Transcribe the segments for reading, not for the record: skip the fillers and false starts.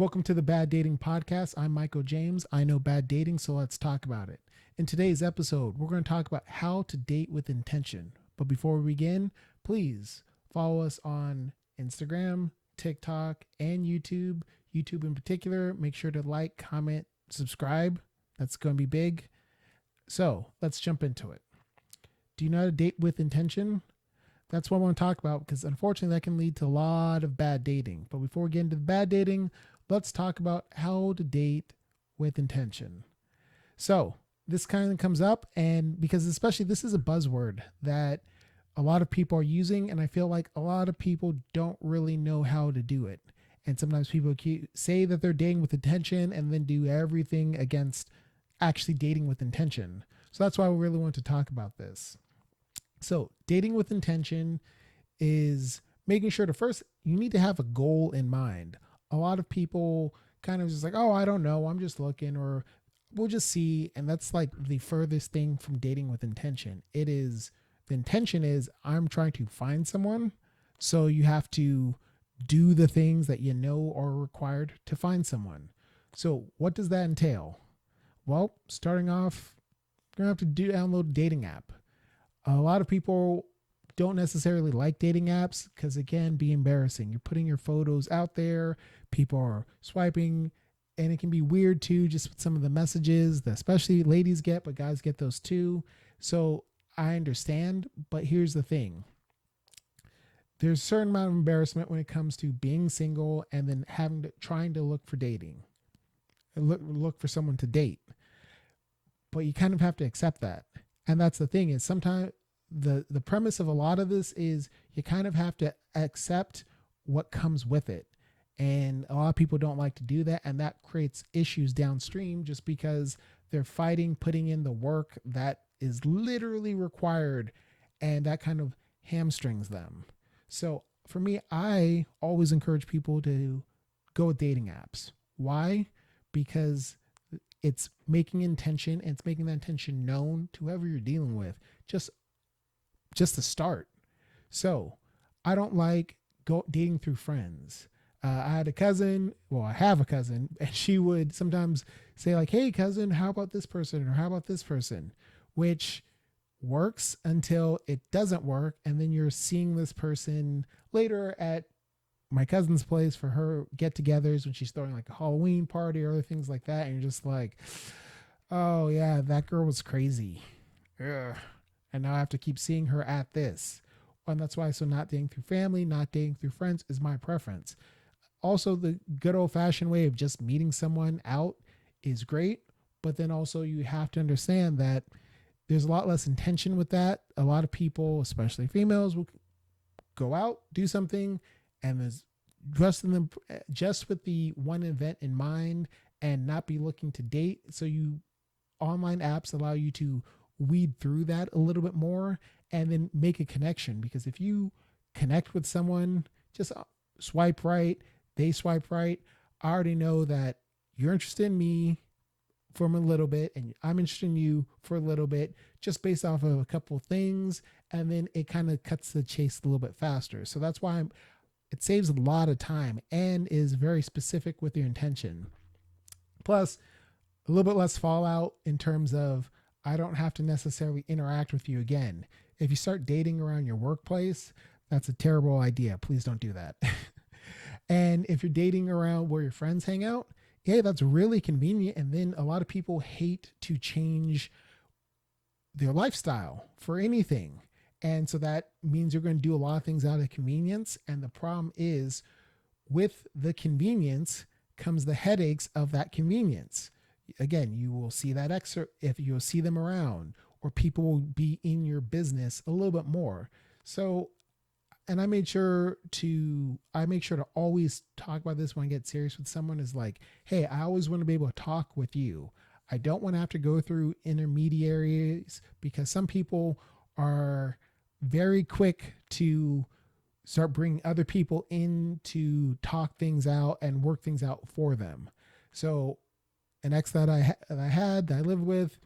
Welcome to the Bad Dating Podcast. I'm Michael James. I know bad dating, so let's talk about it. In today's episode, we're going to talk about how to date with intention. But before we begin, please follow us on Instagram, TikTok, and YouTube. YouTube in particular, make sure to like, comment, subscribe. That's going to be big. So let's jump into it. Do you know how to date with intention? That's what I want to talk about because unfortunately that can lead to a lot of bad dating. But before we get into the bad dating, let's talk about how to date with intention. So this kind of comes up, and because especially this is a buzzword that a lot of people are using, and I feel like a lot of people don't really know how to do it. And sometimes people say that they're dating with intention and then do everything against actually dating with intention. So that's why we really want to talk about this. So dating with intention is making sure to first, you need to have a goal in mind. A lot of people kind of just like, oh, I don't know, I'm just looking, or we'll just see. And that's like the furthest thing from dating with intention. The intention is I'm trying to find someone. So you have to do the things that you know are required to find someone. So what does that entail? Well, starting off, you're going to have to download a dating app. A lot of people don't necessarily like dating apps because, again, be embarrassing. You're putting your photos out there, people are swiping, and it can be weird too, just with some of the messages that especially ladies get, but guys get those too. So I understand, but here's the thing. There's a certain amount of embarrassment when it comes to being single and then trying to look for dating, look for someone to date. But you kind of have to accept that. And that's the thing is sometimes the premise of a lot of this is you kind of have to accept what comes with it. And a lot of people don't like to do that. And that creates issues downstream just because they're fighting, putting in the work that is literally required. And that kind of hamstrings them. So for me, I always encourage people to go with dating apps. Why? Because it's making intention and it's making that intention known to whoever you're dealing with. Just to start. So I don't like dating through friends. I have a cousin, and she would sometimes say like, hey cousin, how about this person? Or how about this person? Which works until it doesn't work. And then you're seeing this person later at my cousin's place for her get-togethers when she's throwing like a Halloween party or other things like that. And you're just like, oh yeah, that girl was crazy. Ugh. And now I have to keep seeing her at this. And that's why, so not dating through family, not dating through friends is my preference. Also, the good old fashioned way of just meeting someone out is great. But then also you have to understand that there's a lot less intention with that. A lot of people, especially females, will go out, do something, and there's just with the one event in mind and not be looking to date. So online apps allow you to weed through that a little bit more and then make a connection. Because if you connect with someone, just swipe right, they swipe right. I already know that you're interested in me for a little bit and I'm interested in you for a little bit, just based off of a couple of things. And then it kind of cuts the chase a little bit faster. So that's why it saves a lot of time and is very specific with your intention. Plus, a little bit less fallout in terms of I don't have to necessarily interact with you again. If you start dating around your workplace, that's a terrible idea. Please don't do that. And if you're dating around where your friends hang out, yeah, that's really convenient. And then a lot of people hate to change their lifestyle for anything. And so that means you're going to do a lot of things out of convenience. And the problem is with the convenience comes the headaches of that convenience. Again, you will see that excerpt if you'll see them around, or people will be in your business a little bit more. So, and I make sure to always talk about this when I get serious with someone is like, hey, I always want to be able to talk with you. I don't want to have to go through intermediaries because some people are very quick to start bringing other people in to talk things out and work things out for them. So an ex that I lived with,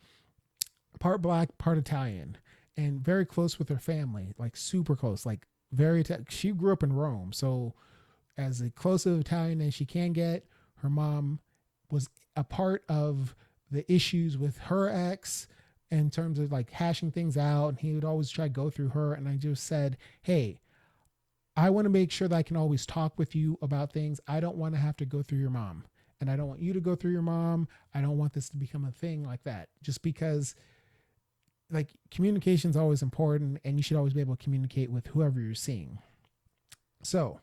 part black, part Italian, and very close with her family, like super close, like she grew up in Rome. So as close of Italian as she can get, her mom was a part of the issues with her ex in terms of like hashing things out. And he would always try to go through her. And I just said, hey, I want to make sure that I can always talk with you about things. I don't want to have to go through your mom. And I don't want you to go through your mom. I don't want this to become a thing like that. Just because like communication is always important and you should always be able to communicate with whoever you're seeing. So,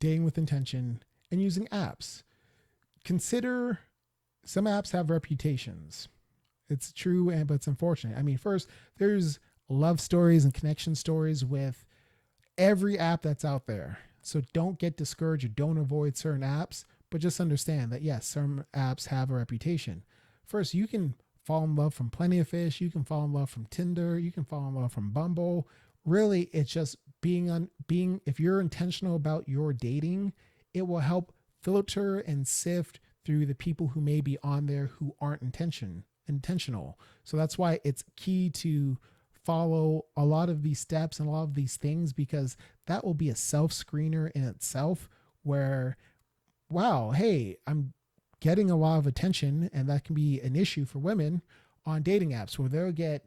dating with intention and using apps. Consider some apps have reputations. It's true, but it's unfortunate. I mean, first, there's love stories and connection stories with every app that's out there. So don't get discouraged or don't avoid certain apps, but just understand that yes, some apps have a reputation. First, you can fall in love from Plenty of Fish. You can fall in love from Tinder. You can fall in love from Bumble. Really, it's just being, if you're intentional about your dating, it will help filter and sift through the people who may be on there who aren't intentional. So that's why it's key to follow a lot of these steps and a lot of these things, because that will be a self-screener in itself where, wow, hey, I'm getting a lot of attention, and that can be an issue for women on dating apps where they'll get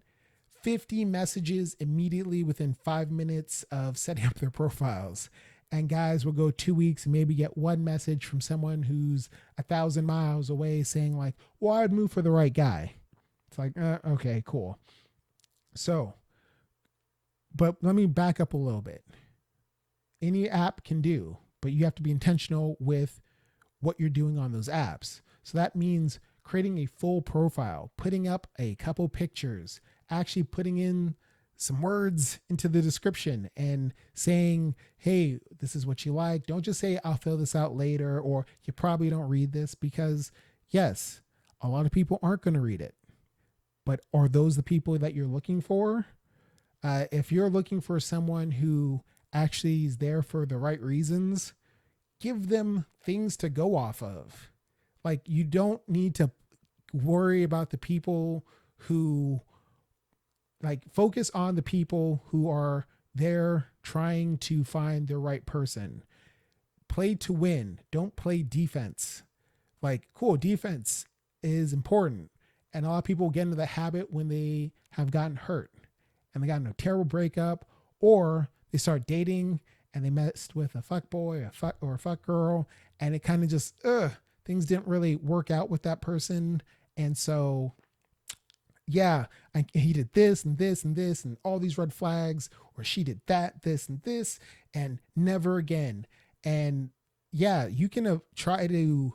50 messages immediately within 5 minutes of setting up their profiles. And guys will go 2 weeks and maybe get one message from someone who's 1,000 miles away saying like, well, I'd move for the right guy. It's like, okay, cool. So, but let me back up a little bit. Any app can do, but you have to be intentional with what you're doing on those apps. So that means creating a full profile, putting up a couple pictures, actually putting in some words into the description and saying, hey, this is what you like. Don't just say, I'll fill this out later, or you probably don't read this, because yes, a lot of people aren't going to read it. But are those the people that you're looking for? If you're looking for someone who actually is there for the right reasons, give them things to go off of. Like, you don't need to worry about the people who, like, focus on the people who are there trying to find the right person. Play to win. Don't play defense. Like, cool, defense is important. And a lot of people get into the habit when they have gotten hurt and they got in a terrible breakup, or they start dating and they messed with a fuck boy or a fuck girl, and it kind of just, things didn't really work out with that person. And so, yeah, he did this and this and this and all these red flags, or she did that, this and this, and never again. And yeah, you can try to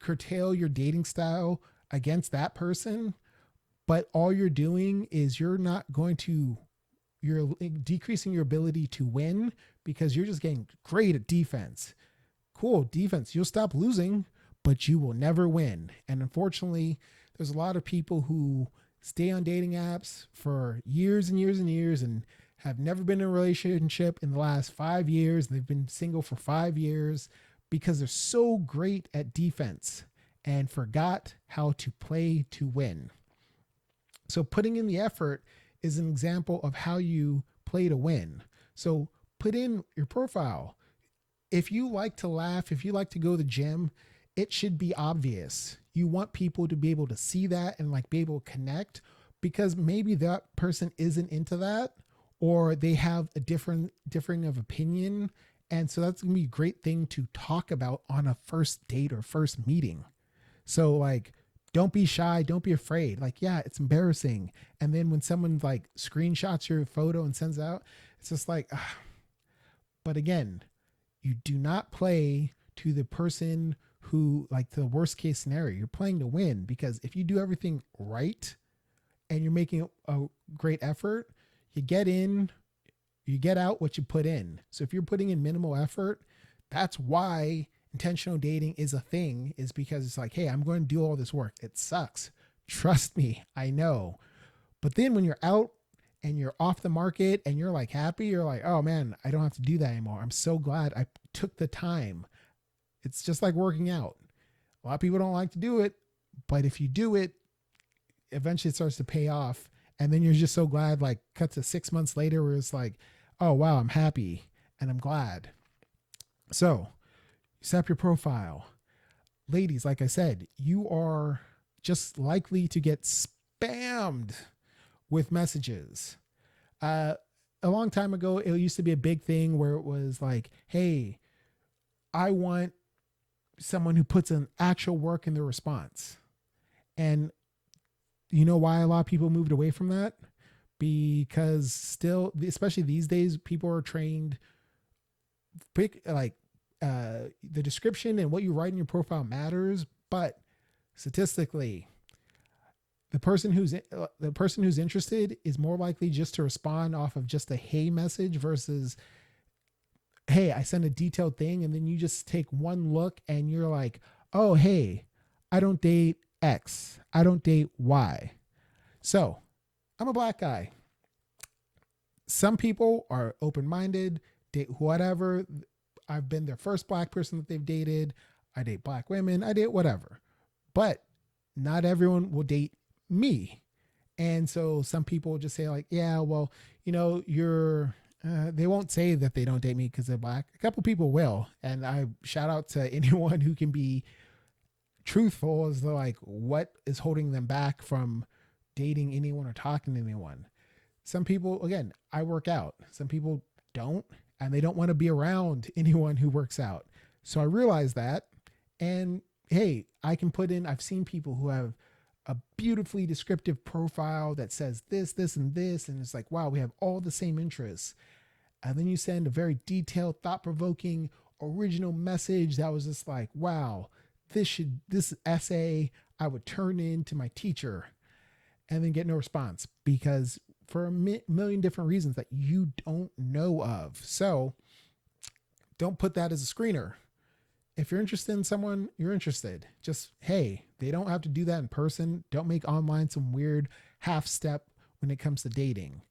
curtail your dating style against that person, but all you're doing is you're decreasing your ability to win, because you're just getting great at defense. Cool, defense. You'll stop losing, but you will never win. And unfortunately, there's a lot of people who stay on dating apps for years and years and years and have never been in a relationship in the last 5 years. They've been single for 5 years because they're so great at defense and forgot how to play to win. So putting in the effort is an example of how you play to win. So put in your profile. If you like to laugh, if you like to go to the gym, it should be obvious. You want people to be able to see that and like be able to connect, because maybe that person isn't into that, or they have a differing of opinion. And so that's going to be a great thing to talk about on a first date or first meeting. So like, don't be shy. Don't be afraid. Like, yeah, it's embarrassing. And then when someone like screenshots your photo and sends out, it's just like, but again, you do not play to the person who, like, the worst case scenario. You're playing to win, because if you do everything right and you're making a great effort, you get in, you get out what you put in. So if you're putting in minimal effort, that's why intentional dating is a thing, is because it's like, hey, I'm going to do all this work. It sucks. Trust me, I know. But then when you're out and you're off the market and you're like happy, you're like, oh man, I don't have to do that anymore. I'm so glad I took the time. It's just like working out. A lot of people don't like to do it, but if you do it, eventually it starts to pay off. And then you're just so glad, like, cut to 6 months later where it's like, oh wow, I'm happy and I'm glad. So set up your profile. ladies, like I said, you are just likely to get spammed with messages. Uh, a long time ago, it used to be a big thing where it was like, hey, I want someone who puts an actual work in their response. And you know why a lot of people moved away from that? Because still, especially these days, people are trained pick like the description and what you write in your profile matters, but statistically, the person who's interested is more likely just to respond off of just a hey message versus hey, I send a detailed thing, and then you just take one look and you're like, oh hey, I don't date X, I don't date Y. So I'm a black guy. Some people are open-minded, date whatever. I've been their first black person that they've dated. I date black women. I date whatever. But not everyone will date me. And so some people just say like, yeah, well, they won't say that they don't date me because they're black. A couple people will. And I shout out to anyone who can be truthful as to like what is holding them back from dating anyone or talking to anyone. Some people, again, I work out. Some people don't, and they don't want to be around anyone who works out. So I realize that. And hey, I've seen people who have a beautifully descriptive profile that says this, this, and this. And it's like, wow, we have all the same interests. And then you send a very detailed, thought provoking, original message that was just like, wow, this essay I would turn in to my teacher, and then get no response because for a million different reasons that you don't know of. So don't put that as a screener. If you're interested in someone, you're interested. Just, hey, they don't have to do that in person. Don't make online some weird half step when it comes to dating.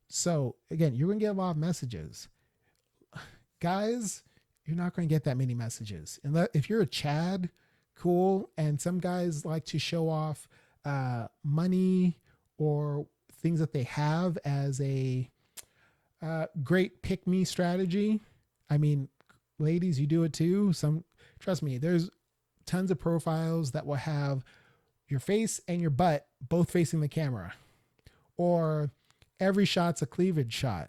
So again, you're going to get a lot of messages. Guys, you're not going to get that many messages. And if you're a Chad, cool. And some guys like to show off money or things that they have as a great pick me strategy. I mean, ladies, you do it too. Trust me, there's tons of profiles that will have your face and your butt both facing the camera, or every shot's a cleavage shot.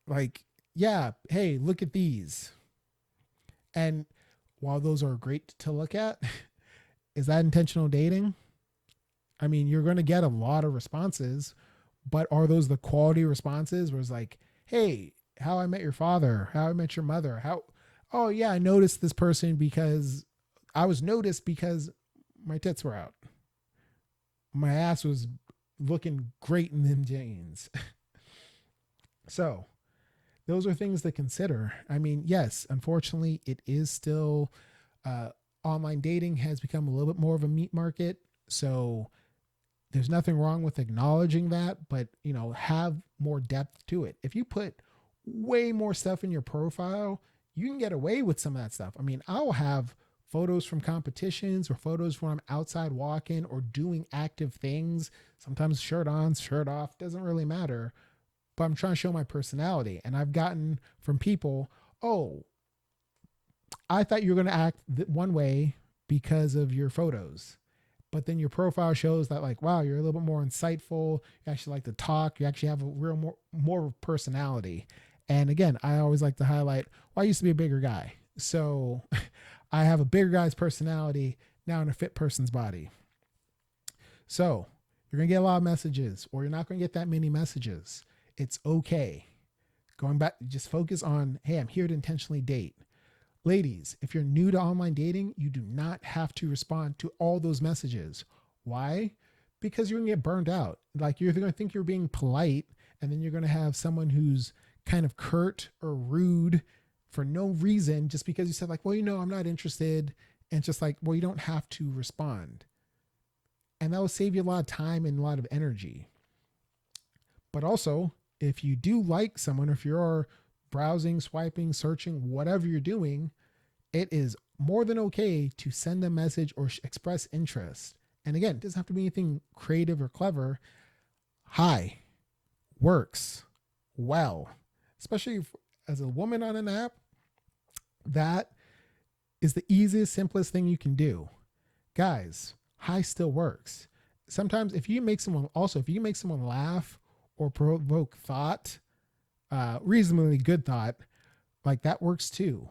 Like, yeah, hey, look at these. And while those are great to look at, is that intentional dating? I mean, you're going to get a lot of responses, but are those the quality responses where it's like, hey, how I met your father, how I met your mother, oh yeah, I noticed this person because I was noticed because my tits were out. My ass was looking great in them jeans. So those are things to consider. I mean, yes, unfortunately, it is still, online dating has become a little bit more of a meat market. So there's nothing wrong with acknowledging that, but have more depth to it. If you put way more stuff in your profile, you can get away with some of that stuff. I mean, I'll have photos from competitions or photos when I'm outside walking or doing active things, sometimes shirt on, shirt off, doesn't really matter, but I'm trying to show my personality. And I've gotten from people, oh, I thought you were going to act one way because of your photos. But then your profile shows that like, wow, you're a little bit more insightful. You actually like to talk. You actually have a real more personality. And again, I always like to highlight, well, I used to be a bigger guy. So I have a bigger guy's personality now in a fit person's body. So you're going to get a lot of messages, or you're not going to get that many messages. It's okay. Going back, just focus on, hey, I'm here to intentionally date. Ladies, if you're new to online dating, you do not have to respond to all those messages. Why? Because you're going to get burned out. Like, you're going to think you're being polite, and then you're going to have someone who's kind of curt or rude for no reason, just because you said like, well, I'm not interested. And it's just like, well, you don't have to respond. And that will save you a lot of time and a lot of energy. But also, if you do like someone, or if you're browsing, swiping, searching, whatever you're doing, it is more than okay to send a message or express interest. And again, it doesn't have to be anything creative or clever. Hi works well, especially as a woman on an app. That is the easiest, simplest thing you can do. Guys, high still works. Sometimes if you make someone laugh or provoke thought, reasonably good thought, like that works too.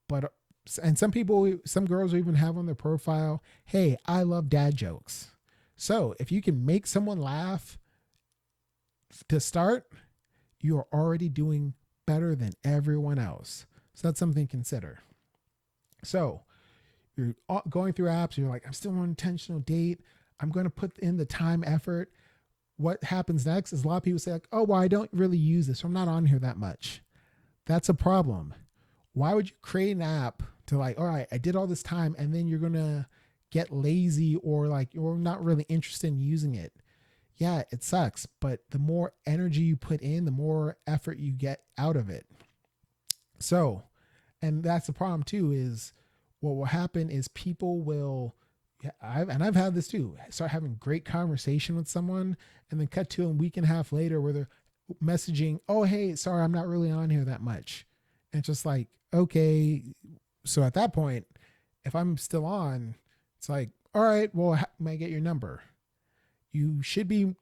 But and some girls will even have on their profile, hey, I love dad jokes. So if you can make someone laugh to start, you are already doing better than everyone else. So that's something to consider. So you're going through apps, you're like, I'm still on an intentional date. I'm going to put in the time, effort. What happens next is a lot of people say, like, oh, well, I don't really use this, so I'm not on here that much. That's a problem. Why would you create an app to like, all right, I did all this time, and then you're going to get lazy or like you're not really interested in using it? Yeah, it sucks, but the more energy you put in, the more effort you get out of it. So, and that's the problem too, is what will happen is people will, I've had this too, start having great conversation with someone and then cut to a week and a half later where they're messaging, oh, hey, sorry, I'm not really on here that much. And it's just like, okay. So at that point, if I'm still on, it's like, all right, well, may I get your number? You should be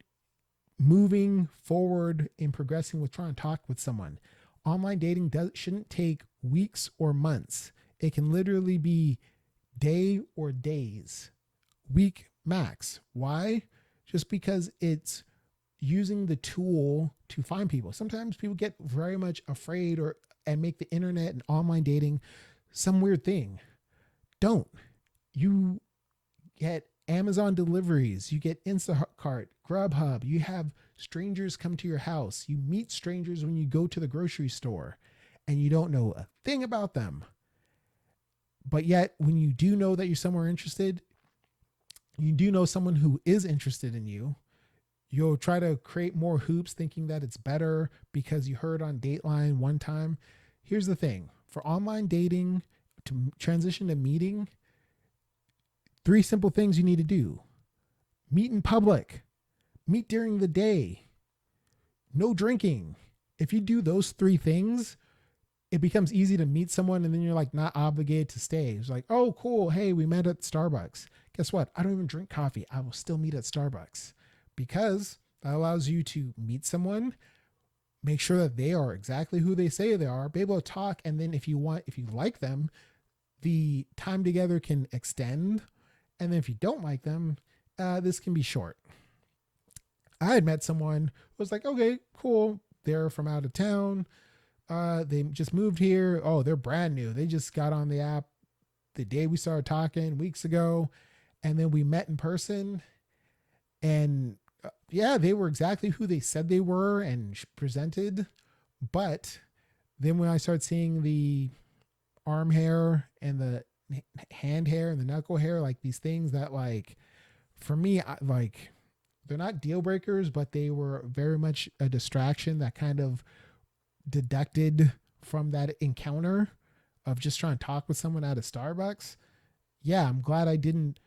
moving forward in progressing with trying to talk with someone. Online dating shouldn't take weeks or months. It can literally be day or days, week max. Why? Just because it's using the tool to find people. Sometimes people get very much afraid and make the internet and online dating some weird thing. Don't. You get Amazon deliveries, you get Instacart, Grubhub, you have strangers come to your house, you meet strangers when you go to the grocery store and you don't know a thing about them. But yet when you do know that you're somewhere interested, you do know someone who is interested in you, you'll try to create more hoops thinking that it's better because you heard on Dateline one time. Here's the thing, for online dating to transition to meeting, 3 simple things you need to do. Meet in public. Meet during the day. No drinking. If you do those 3 things, it becomes easy to meet someone and then you're like not obligated to stay. It's like, oh, cool. Hey, we met at Starbucks. Guess what? I don't even drink coffee. I will still meet at Starbucks because that allows you to meet someone, make sure that they are exactly who they say they are, be able to talk. And then if you like them, the time together can extend. And then if you don't like them, this can be short. I had met someone who was like, okay, cool. They're from out of town. They just moved here. Oh, they're brand new. They just got on the app the day we started talking weeks ago. And then we met in person. And yeah, they were exactly who they said they were and presented. But then when I started seeing the arm hair and the hand hair and the knuckle hair, like these things that like for me, like they're not deal breakers, but they were very much a distraction that kind of deducted from that encounter of just trying to talk with someone at a Starbucks. Yeah, I'm glad I didn't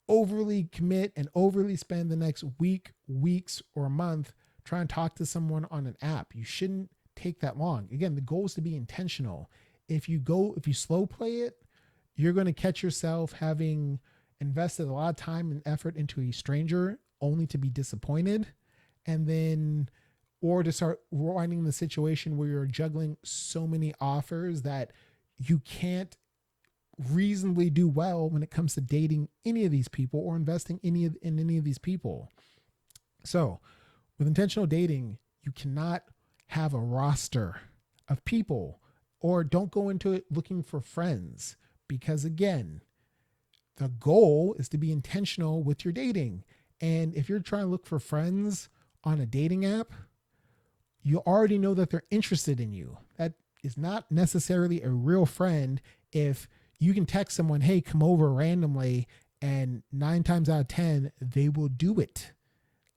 overly commit and overly spend the next week, weeks, or a month trying to talk to someone on an app. You shouldn't take that long. Again, the goal is to be intentional. If you slow play it, you're going to catch yourself having invested a lot of time and effort into a stranger only to be disappointed. And then, or to start winding the situation where you're juggling so many offers that you can't reasonably do well when it comes to dating any of these people or investing in any of these people. So with intentional dating, you cannot have a roster of people, or don't go into it looking for friends, because again, the goal is to be intentional with your dating. And if you're trying to look for friends on a dating app, you already know that they're interested in you. That is not necessarily a real friend if you can text someone, hey, come over randomly, and 9 times out of 10, they will do it.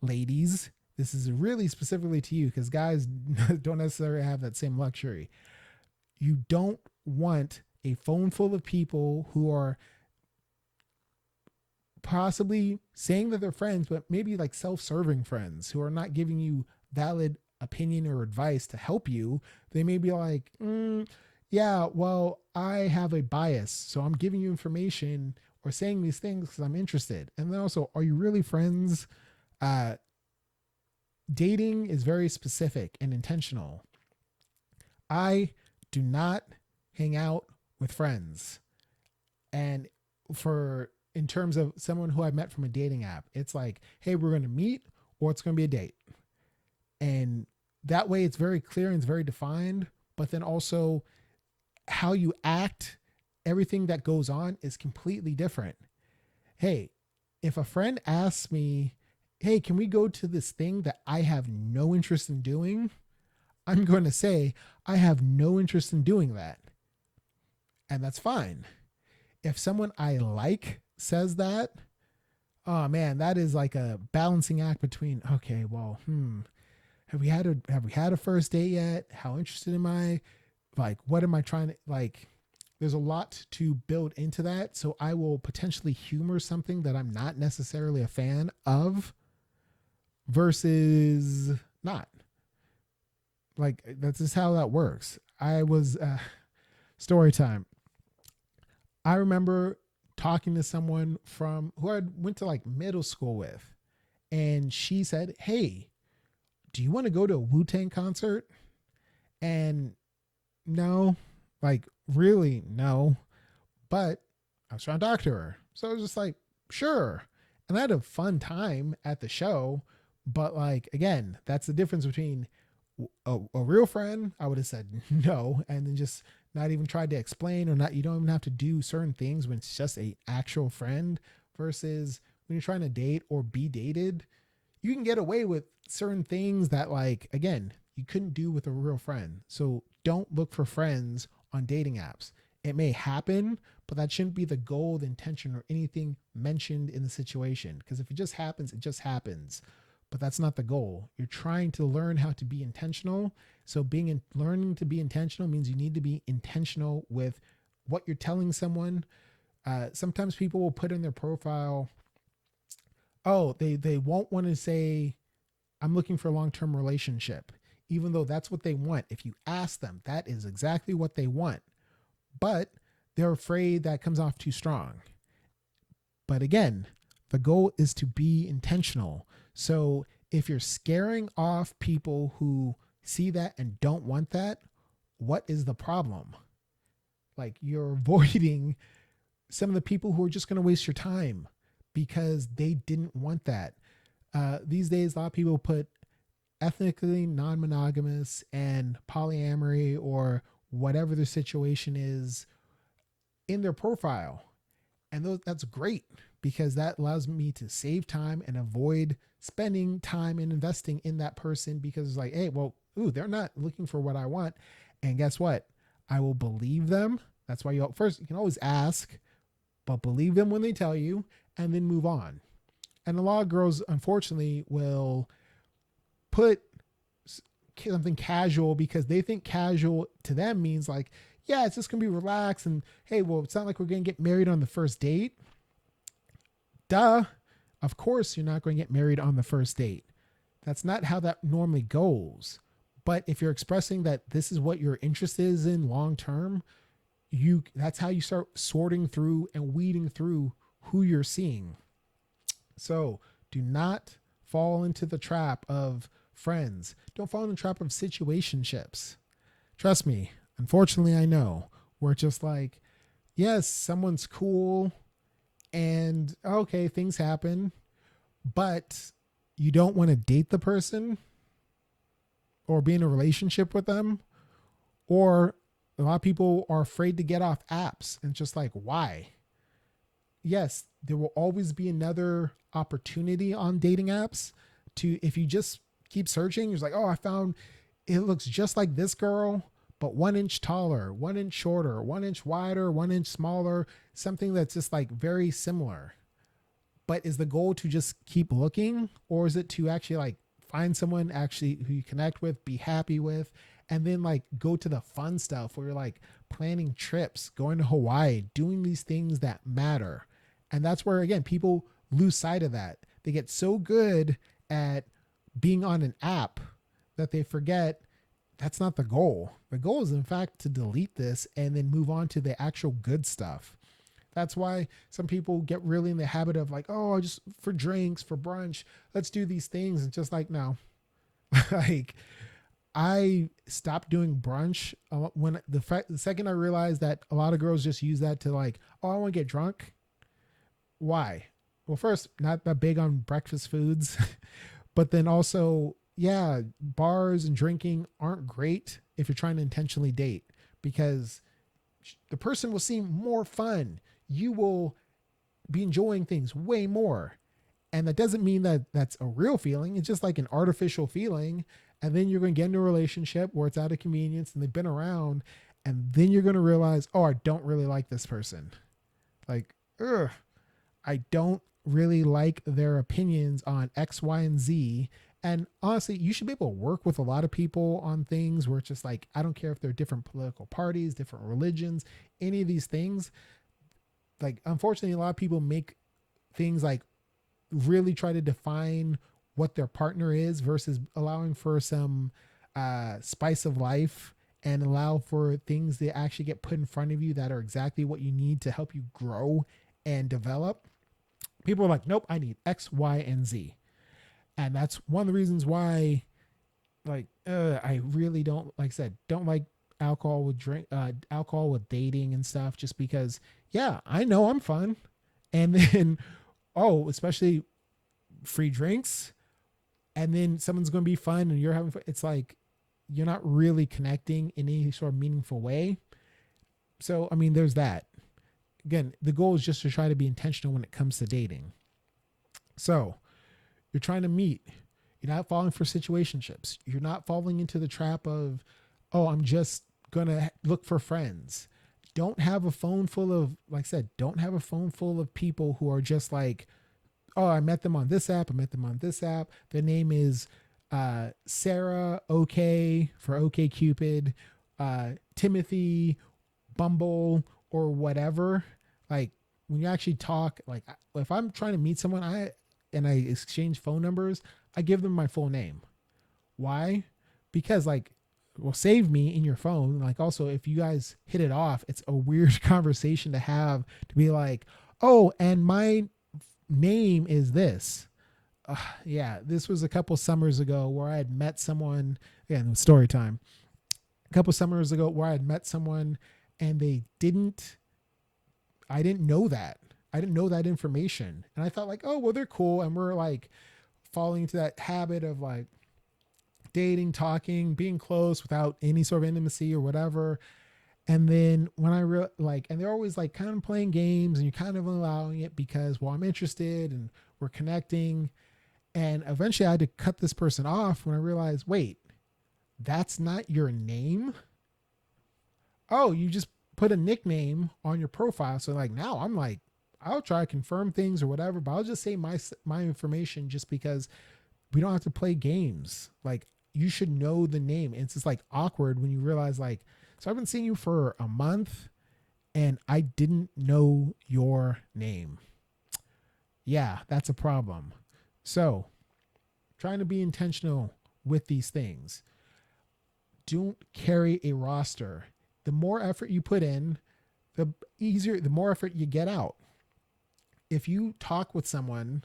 Ladies, this is really specifically to you because guys don't necessarily have that same luxury. You don't want a phone full of people who are possibly saying that they're friends, but maybe like self-serving friends who are not giving you valid opinion or advice to help you. They may be like, Yeah, well, I have a bias, so I'm giving you information or saying these things because I'm interested. And then also, are you really friends? Uh, Dating is very specific and intentional. I do not hang out with friends. And for in terms of someone who I met from a dating app, it's like, hey, we're going to meet or it's going to be a date. And that way it's very clear and it's very defined. But then also, how you act, everything that goes on is completely different. Hey, if a friend asks me, hey, can we go to this thing that I have no interest in doing? I'm going to say, I have no interest in doing that. And that's fine. If someone I like says that, oh man, that is like a balancing act between, okay, well, have we had a first date yet? How interested am I? Like, what am I trying to like? There's a lot to build into that. So I will potentially humor something that I'm not necessarily a fan of versus not. Like, that's just how that works. I was story time. I remember talking to someone from who I went to like middle school with, and she said, hey, do you want to go to a Wu-Tang concert? And no, like really no. But I was trying to talk to her. So I was just like, sure. And I had a fun time at the show. But like, again, that's the difference between a real friend. I would have said no and then just not even tried to explain, or not. You don't even have to do certain things when it's just a actual friend versus when you're trying to date or be dated. You can get away with certain things that, like, again, you couldn't do with a real friend. So don't look for friends on dating apps. It may happen, but that shouldn't be the goal, the intention, or anything mentioned in the situation. Because if it just happens, it just happens. But that's not the goal. You're trying to learn how to be intentional. So learning to be intentional means you need to be intentional with what you're telling someone. Sometimes people will put in their profile, oh, they won't want to say, I'm looking for a long-term relationship, even though that's what they want. If you ask them, that is exactly what they want. But they're afraid that comes off too strong. But again, the goal is to be intentional. So if you're scaring off people who see that and don't want that, what is the problem? Like, you're avoiding some of the people who are just going to waste your time because they didn't want that. These days, a lot of people put ethnically non-monogamous and polyamory or whatever their situation is in their profile. And that's great because that allows me to save time and avoid spending time and investing in that person, because it's like, hey, well, they're not looking for what I want. And guess what? I will believe them. That's why you can always ask, but believe them when they tell you and then move on. And a lot of girls, unfortunately, will put something casual because they think casual to them means like, yeah, it's just going to be relaxed. And hey, well, it's not like we're going to get married on the first date. Duh. Of course, you're not going to get married on the first date. That's not how that normally goes. But if you're expressing that this is what your interest is in long term, that's how you start sorting through and weeding through who you're seeing. So do not fall into the trap of friends. Don't fall in the trap of situationships. Trust me, unfortunately, I know. We're just like, yes, someone's cool and okay, things happen, but you don't want to date the person or be in a relationship with them. Or a lot of people are afraid to get off apps, and just like, why? Yes, there will always be another opportunity on dating apps to, if you just keep searching, you're like, oh, I found it looks just like this girl, but 1 inch taller, 1 inch shorter, 1 inch wider, 1 inch smaller, something that's just like very similar. But is the goal to just keep looking, or is it to actually like find someone actually who you connect with, be happy with, and then like go to the fun stuff where you're like planning trips, going to Hawaii, doing these things that matter? And that's where, again, people lose sight of that. They get so good at being on an app that they forget that's not the goal. The goal is, in fact, to delete this and then move on to the actual good stuff. That's why some people get really in the habit of like, oh, just for drinks, for brunch, let's do these things. And just like, no, like I stopped doing brunch when the second I realized that a lot of girls just use that to like, oh, I want to get drunk. Why? Well, first, not that big on breakfast foods, but then also, yeah, bars and drinking aren't great if you're trying to intentionally date because the person will seem more fun. You will be enjoying things way more. And that doesn't mean that that's a real feeling. It's just like an artificial feeling. And then you're going to get into a relationship where it's out of convenience and they've been around. And then you're going to realize, oh, I don't really like this person. Like, ugh, I don't really like their opinions on X, Y, and Z. And honestly, you should be able to work with a lot of people on things where it's just like, I don't care if they're different political parties, different religions, any of these things. Like, unfortunately, a lot of people make things like really try to define what their partner is versus allowing for some spice of life and allow for things that actually get put in front of you that are exactly what you need to help you grow and develop. People are like, nope, I need X, Y, and Z. And that's one of the reasons why, like, I really don't, like I said, don't like alcohol with dating and stuff, just because, yeah, I know I'm fun. And then, oh, especially free drinks. And then someone's going to be fun and you're having fun. It's like, you're not really connecting in any sort of meaningful way. So, I mean, there's that. Again, the goal is just to try to be intentional when it comes to dating. So you're trying to meet, you're not falling for situationships. You're not falling into the trap of, oh, I'm just going to look for friends. Don't have a phone full of, like I said, don't have a phone full of people who are just like, oh, I met them on this app. I met them on this app. Their name is Sarah, OK for OK Cupid, Timothy, Bumble, or whatever. Like, when you actually talk, like if I'm trying to meet someone, I exchange phone numbers, I give them my full name. Why? Because, like, well, save me in your phone. Like, also, if you guys hit it off, it's a weird conversation to have, to be like, oh, and my name is this. Yeah, this was a couple summers ago where I had met someone. Again, story time. A couple summers ago where I had met someone and I didn't know that. I didn't know that information. And I thought like, oh, well, they're cool. And we're like falling into that habit of like dating, talking, being close without any sort of intimacy or whatever. And then when I and they're always like kind of playing games and you're kind of allowing it because, well, I'm interested and we're connecting. And eventually I had to cut this person off when I realized, wait, that's not your name. Oh, you just put a nickname on your profile. So like now I'm like, I'll try to confirm things or whatever, but I'll just say my information just because we don't have to play games. Like, you should know the name. And it's just like awkward when you realize like, so I've been seeing you for a month and I didn't know your name. Yeah, that's a problem. So trying to be intentional with these things. Don't carry a roster. The more effort you put in, the more effort you get out. If you talk with someone,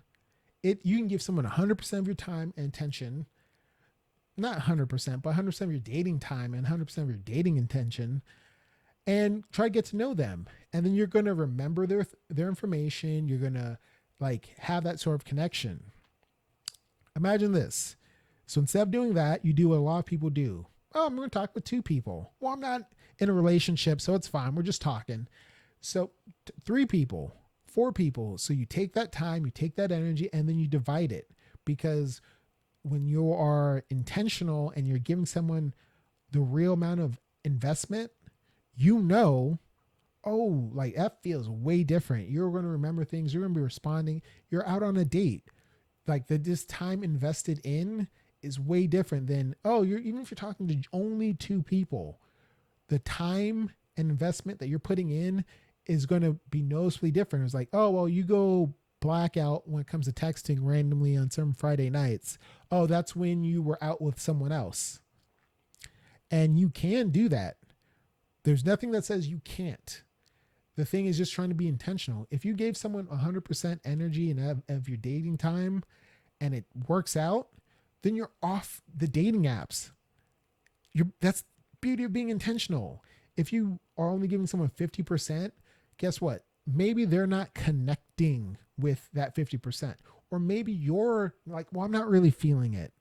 you can give someone 100% of your time and attention, not 100%, but 100% of your dating time and 100% of your dating intention, and try to get to know them. And then you're going to remember their information. You're going to like have that sort of connection. Imagine this. So instead of doing that, you do what a lot of people do. Oh, I'm going to talk with two people. Well, I'm not in a relationship, so it's fine. We're just talking. So 3 people, 4 people. So you take that time, you take that energy, and then you divide it. Because when you are intentional and you're giving someone the real amount of investment, you know, oh, like that feels way different. You're going to remember things. You're going to be responding. You're out on a date. Like this time invested in is way different than, oh, even if you're talking to only 2 people, the time and investment that you're putting in is going to be noticeably different. It's like, oh, well, you go blackout when it comes to texting randomly on some Friday nights. Oh, that's when you were out with someone else. And you can do that. There's nothing that says you can't. The thing is just trying to be intentional. If you gave someone 100% energy and of your dating time and it works out, then you're off the dating apps. That's the beauty of being intentional. If you are only giving someone 50%, guess what? Maybe they're not connecting with that 50%. Or maybe you're like, well, I'm not really feeling it.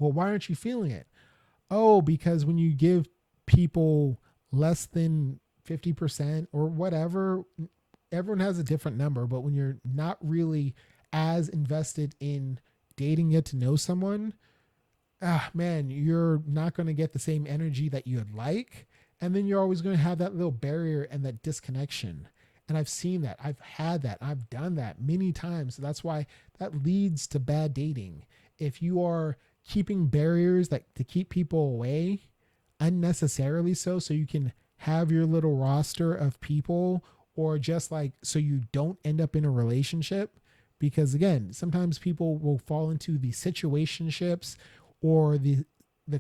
Well, why aren't you feeling it? Oh, because when you give people less than 50% or whatever, everyone has a different number, but when you're not really as invested in dating, get to know someone, man, you're not going to get the same energy that you'd like. And then you're always going to have that little barrier and that disconnection. And I've seen that. I've had that. I've done that many times. So that's why that leads to bad dating. If you are keeping barriers that to keep people away unnecessarily so you can have your little roster of people, or just like so you don't end up in a relationship, because again, sometimes people will fall into the situationships or the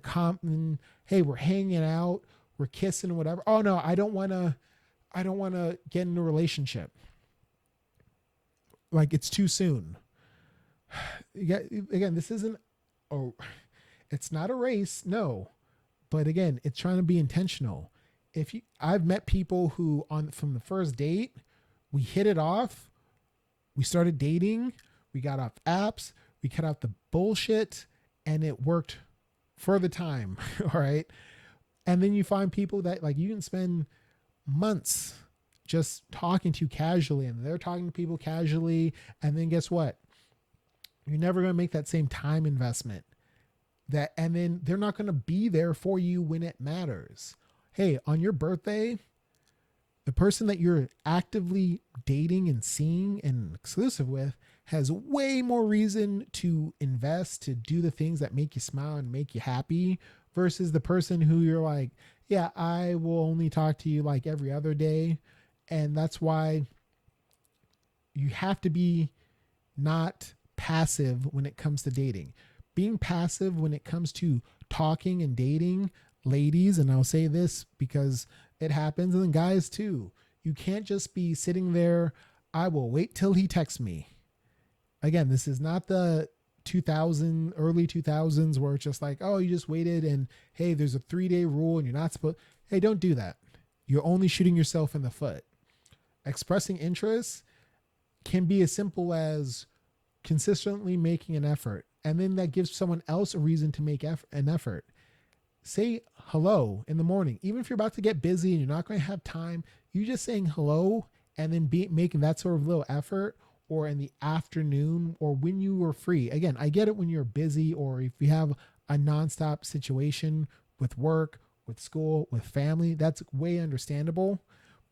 common, hey, we're hanging out, we're kissing, whatever. Oh no, I don't want to get in a relationship. Like, it's too soon. Again, this isn't, oh, it's not a race, no. But again, it's trying to be intentional. I've met people who from the first date, we hit it off, we started dating, we got off apps, we cut out the bullshit, and it worked for the time. All right. And then you find people that like you can spend months just talking to casually, and they're talking to people casually. And then guess what? You're never going to make that same time investment and then they're not going to be there for you when it matters. Hey, on your birthday, the person that you're actively dating and seeing and exclusive with has way more reason to invest, to do the things that make you smile and make you happy, versus the person who you're like, yeah, I will only talk to you like every other day. And that's why you have to be not passive when it comes to dating. Being passive when it comes to talking and dating, ladies, and I'll say this because it happens, and then guys too, you can't just be sitting there, I will wait till he texts me. Again, this is not the early 2000s where it's just like, oh, you just waited and hey, there's a 3-day rule and you're not supposed, hey, don't do that. You're only shooting yourself in the foot. Expressing interest can be as simple as consistently making an effort. And then that gives someone else a reason to make an effort. Say hello in the morning. Even if you're about to get busy and you're not going to have time, you just saying hello and then making that sort of little effort, or in the afternoon or when you are free. Again, I get it when you're busy or if you have a nonstop situation with work, with school, with family, that's way understandable.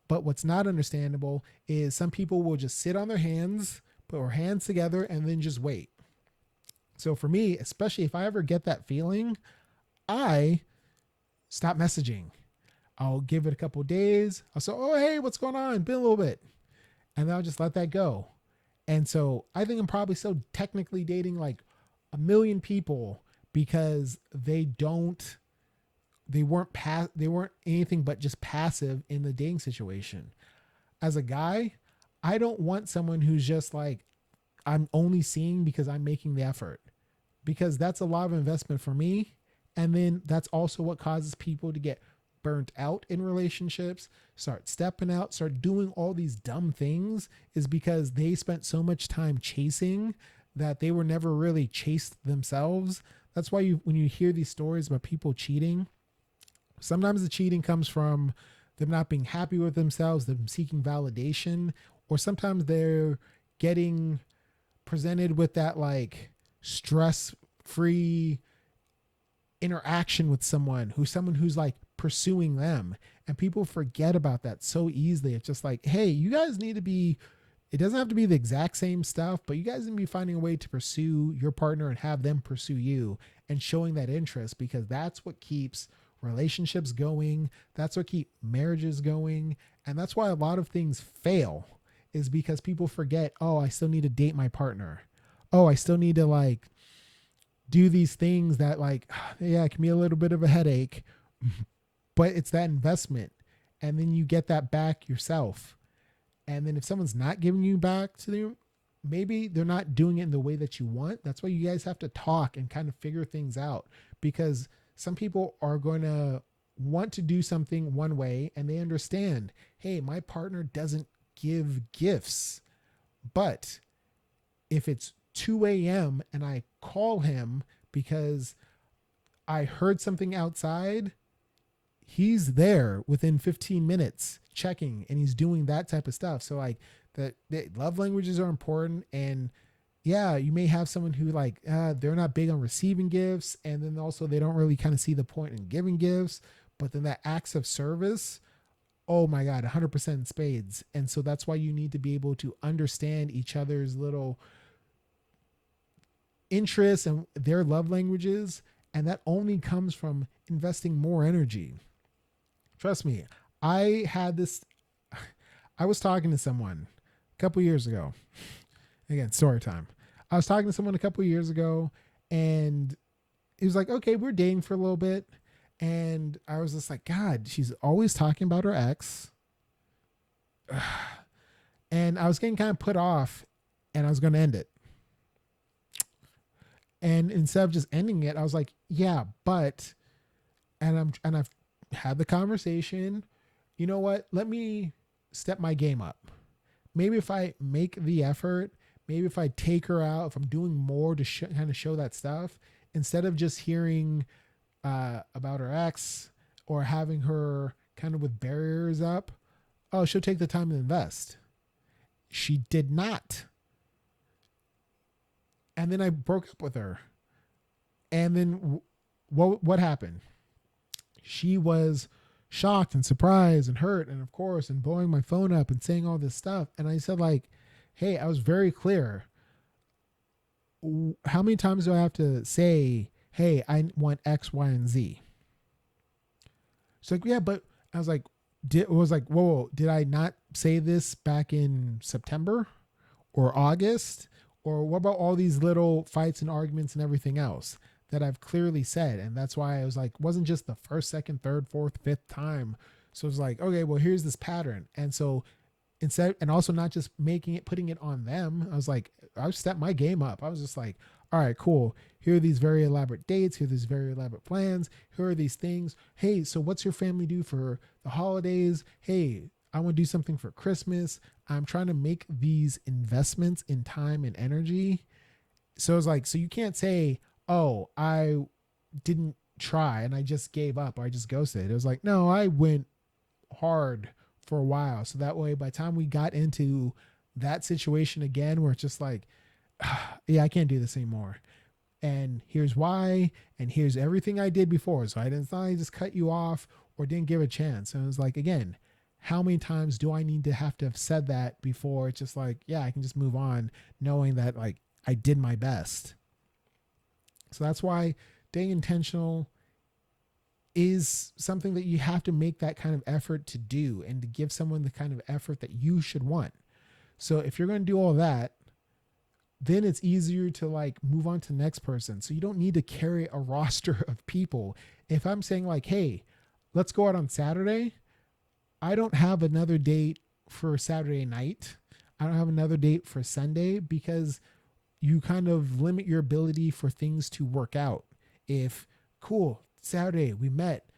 But what's not understandable is some people will just sit on their hands, put their hands together, and then just wait. So for me, especially if I ever get that feeling, I stop messaging. I'll give it a couple of days. I'll say, oh, hey, what's going on? Been a little bit. And then I'll just let that go. And so I think I'm probably still technically dating like 1 million people because they weren't anything but just passive in the dating situation. As a guy, I don't want someone who's just like, I'm only seeing because I'm making the effort, because that's a lot of investment for me. And then that's also what causes people to get burnt out in relationships, start stepping out, start doing all these dumb things, is because they spent so much time chasing that they were never really chased themselves. That's why when you hear these stories about people cheating, sometimes the cheating comes from them not being happy with themselves, them seeking validation, or sometimes they're getting presented with that like stress-free interaction with someone who's like pursuing them, and people forget about that so easily. It's just like, hey, you guys need to be, it doesn't have to be the exact same stuff, but you guys need to be finding a way to pursue your partner and have them pursue you, and showing that interest, because that's what keeps relationships going. That's what keeps marriages going. And that's why a lot of things fail, is because people forget, oh, I still need to date my partner. Oh, I still need to like do these things that like, yeah, it can be a little bit of a headache, but it's that investment. And then you get that back yourself. And then if someone's not giving you back to them, maybe they're not doing it in the way that you want. That's why you guys have to talk and kind of figure things out, because some people are going to want to do something one way and they understand, hey, my partner doesn't give gifts. But if it's 2 a.m. and I call him because I heard something outside, he's there within 15 minutes checking and he's doing that type of stuff. So like the love languages are important. And yeah, you may have someone who like, they're not big on receiving gifts. And then also they don't really kind of see the point in giving gifts, but then that acts of service, oh my God, 100% in spades. And so that's why you need to be able to understand each other's little interests and their love languages. And that only comes from investing more energy. Trust me, I was talking to someone a couple years ago. Again, story time. I was talking to someone a couple years ago and he was like, okay, we're dating for a little bit. And I was just like, God, she's always talking about her ex. And I was getting kind of put off and I was going to end it. And instead of just ending it, I was like, yeah, but, and I've had the conversation. You know what? Let me step my game up. Maybe if I make the effort, maybe if I take her out, if I'm doing more to kind of show that stuff, instead of just hearing about her ex or having her kind of with barriers up, oh, she'll take the time to invest. She did not. And then I broke up with her. And then what happened? She was shocked and surprised and hurt and of course, and blowing my phone up and saying all this stuff. And I said like, hey, I was very clear. How many times do I have to say, hey, I want X, Y, and Z? She's like, yeah, but I was like, whoa, did I not say this back in September or August? Or what about all these little fights and arguments and everything else that I've clearly said? And that's why I was like, wasn't just the first, second, third, fourth, fifth time. So it's like, okay, well, here's this pattern. And so instead, and also not just putting it on them. I was like, I stepped my game up. I was just like, all right, cool. Here are these very elaborate dates. Here are these very elaborate plans. Here are these things. Hey, so what's your family do for the holidays? Hey, I want to do something for Christmas. I'm trying to make these investments in time and energy. So it's like, so you can't say, oh, I didn't try and I just gave up or I just ghosted. It was like, no, I went hard for a while. So that way, by the time we got into that situation again, where it's just like, yeah, I can't do this anymore. And here's why, and here's everything I did before. So I just cut you off or didn't give a chance. And it was like, again, how many times do I need to have said that before it's just like, yeah, I can just move on knowing that like I did my best. So that's why being intentional is something that you have to make that kind of effort to do and to give someone the kind of effort that you should want. So if you're going to do all that, then it's easier to like move on to the next person. So you don't need to carry a roster of people. If I'm saying like, hey, let's go out on Saturday, I don't have another date for Saturday night. I don't have another date for Sunday, because you kind of limit your ability for things to work out. If, cool, Saturday we met.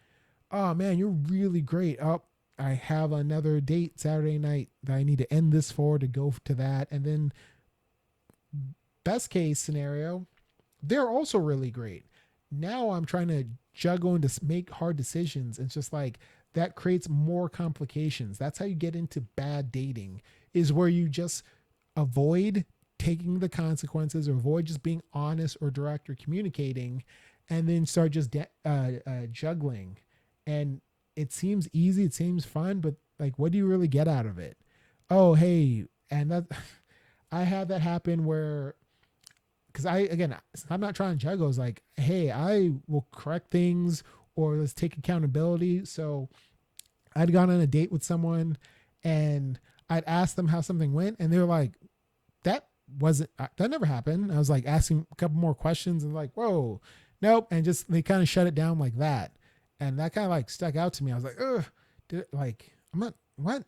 Oh man, you're really great. Oh, I have another date Saturday night that I need to end this for to go to that. And then best case scenario, they're also really great. Now I'm trying to juggle and to make hard decisions. It's just like, that creates more complications. That's how you get into bad dating, is where you just avoid taking the consequences or avoid just being honest or direct or communicating, and then start just juggling. And it seems easy, it seems fun, but like, what do you really get out of it? Oh, hey, and that I had that happen where, because I'm not trying to juggle. It's like, hey, I will correct things or let's take accountability. So I'd gone on a date with someone and I'd asked them how something went, and they were like, that never happened. I was like asking a couple more questions and like, whoa, nope. And just, they kind of shut it down like that. And that kind of like stuck out to me. I was like, ugh, like, I'm not, what,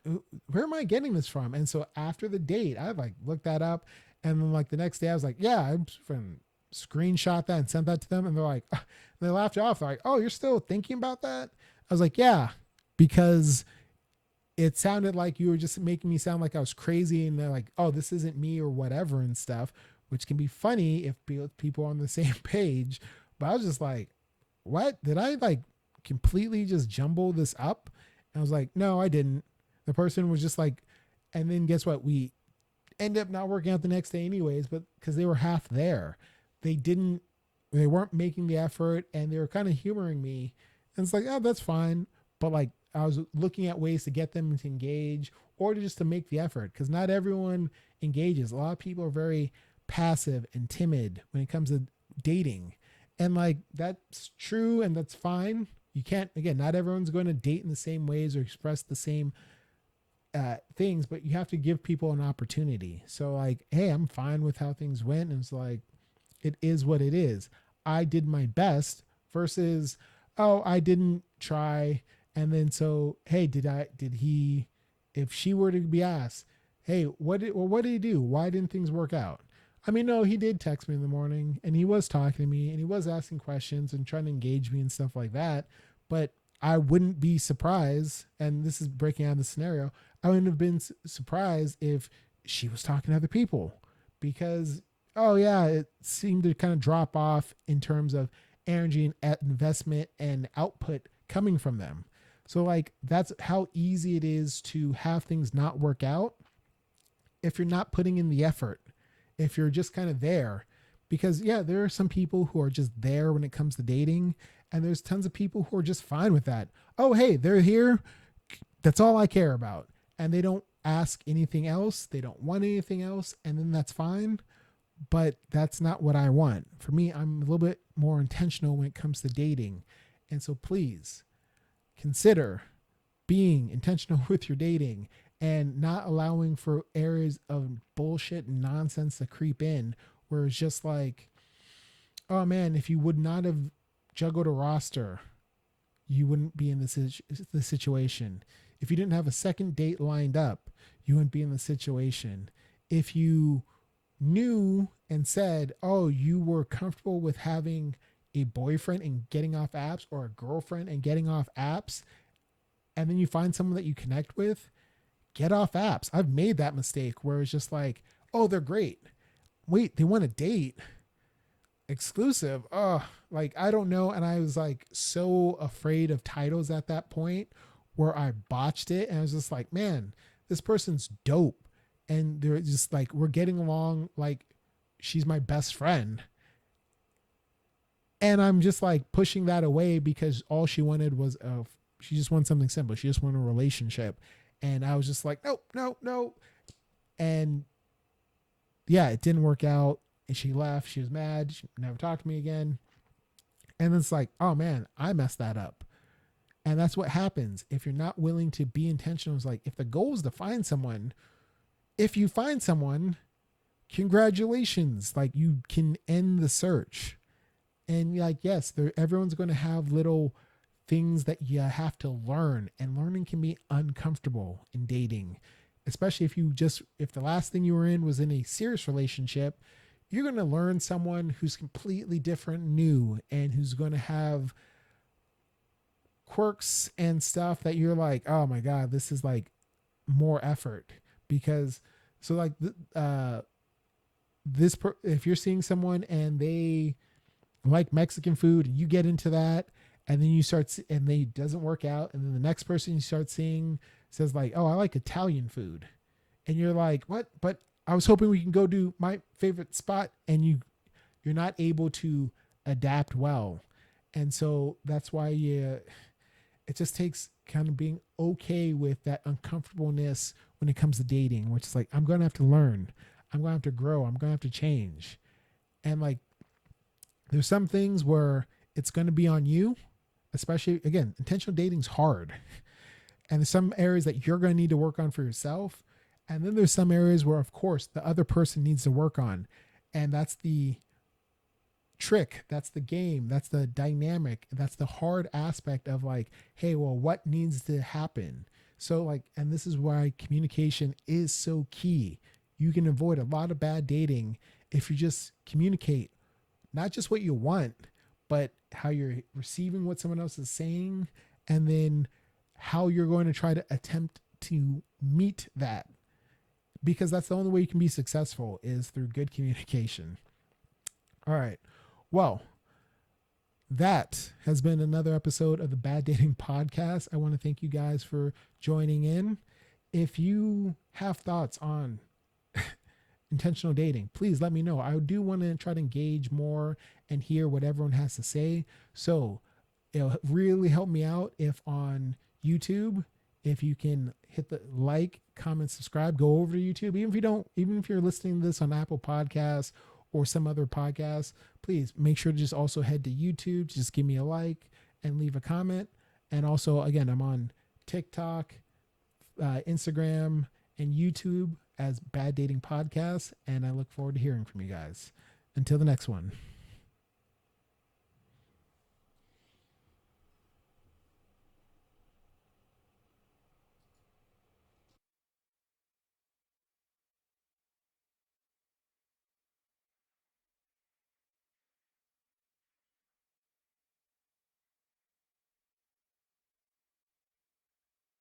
where am I getting this from? And so after the date, I like looked that up. And then like the next day I was like, yeah, I'm from screenshot that and sent that to them. And they're like, they laughed it off. They're like, oh, you're still thinking about that? I was like, yeah, because it sounded like you were just making me sound like I was crazy and they're like, oh, this isn't me or whatever and stuff, which can be funny if people are on the same page. But I was just like, what? Did I like completely just jumble this up? And I was like, no, I didn't. The person was just like, and then guess what? We end up not working out the next day anyways, but because they were half there, they weren't making the effort and they were kind of humoring me. And it's like, oh, that's fine. But like, I was looking at ways to get them to engage or to just to make the effort because not everyone engages. A lot of people are very passive and timid when it comes to dating. And like, that's true and that's fine. You can't, again, not everyone's going to date in the same ways or express the same things, but you have to give people an opportunity. So like, hey, I'm fine with how things went. And it's like, it is what it is. I did my best versus, oh, I didn't try. And then so, hey, if she were to be asked, hey, what did he do? Why didn't things work out? I mean, no, he did text me in the morning and he was talking to me and he was asking questions and trying to engage me and stuff like that. But I wouldn't be surprised. And this is breaking down the scenario. I wouldn't have been surprised if she was talking to other people because, oh yeah, it seemed to kind of drop off in terms of energy and investment and output coming from them. So like, that's how easy it is to have things not work out if you're not putting in the effort, if you're just kind of there. Because yeah, there are some people who are just there when it comes to dating, and there's tons of people who are just fine with that. Oh, hey, they're here. That's all I care about. And they don't ask anything else. They don't want anything else. And then that's fine. But that's not what I want. For me, I'm a little bit more intentional when it comes to dating. And so please consider being intentional with your dating and not allowing for areas of bullshit and nonsense to creep in where it's just like, oh man, if you would not have juggled a roster, you wouldn't be in this situation. If you didn't have a second date lined up, you wouldn't be in the situation. If you knew and said, oh, you were comfortable with having a boyfriend and getting off apps or a girlfriend and getting off apps, and then you find someone that you connect with, get off apps. I've made that mistake where it's just like, oh, they're great. Wait, they want a date exclusive. Oh, like, I don't know. And I was like so afraid of titles at that point where I botched it. And I was just like, man, this person's dope. And they're just like, we're getting along like she's my best friend. And I'm just like pushing that away because all she wanted was she just wanted something simple. She just wanted a relationship. And I was just like, nope, no, no. And yeah, it didn't work out. And she left. She was mad. She never talked to me again. And it's like, oh man, I messed that up. And that's what happens if you're not willing to be intentional. It's like, if the goal is to find someone, if you find someone, congratulations. Like, you can end the search. And like, yes, everyone's going to have little things that you have to learn, and learning can be uncomfortable in dating, especially if the last thing you were in was in a serious relationship. You're going to learn someone who's completely different, new, and who's going to have quirks and stuff that you're like, oh my God, this is like more effort. Because so like, if you're seeing someone and they like Mexican food, you get into that, and then and they doesn't work out. And then the next person you start seeing says like, oh, I like Italian food. And you're like, what? But I was hoping we can go do my favorite spot. And you're not able to adapt well. And so that's why it just takes kind of being okay with that uncomfortableness when it comes to dating, which is like, I'm going to have to learn. I'm going to have to grow. I'm going to have to change. And like, there's some things where it's going to be on you, especially, again, intentional dating's hard. And there's some areas that you're going to need to work on for yourself. And then there's some areas where, of course, the other person needs to work on. And that's the trick, that's the game, that's the dynamic, that's the hard aspect of like, hey, well, what needs to happen? So like, and this is why communication is so key. You can avoid a lot of bad dating if you just communicate not just what you want, but how you're receiving what someone else is saying, and then how you're going to try to attempt to meet that, because that's the only way you can be successful is through good communication. All right. Well, that has been another episode of the Bad Dating Podcast. I want to thank you guys for joining in. If you have thoughts on intentional dating, please let me know. I do want to try to engage more and hear what everyone has to say. So it'll really help me out if on YouTube, if you can hit the like, comment, subscribe, go over to YouTube. Even if you're listening to this on Apple Podcasts or some other podcast, please make sure to just also head to YouTube, just give me a like and leave a comment. And also, again, I'm on TikTok, Instagram, and YouTube as Bad Dating Podcast. And I look forward to hearing from you guys. Until the next one.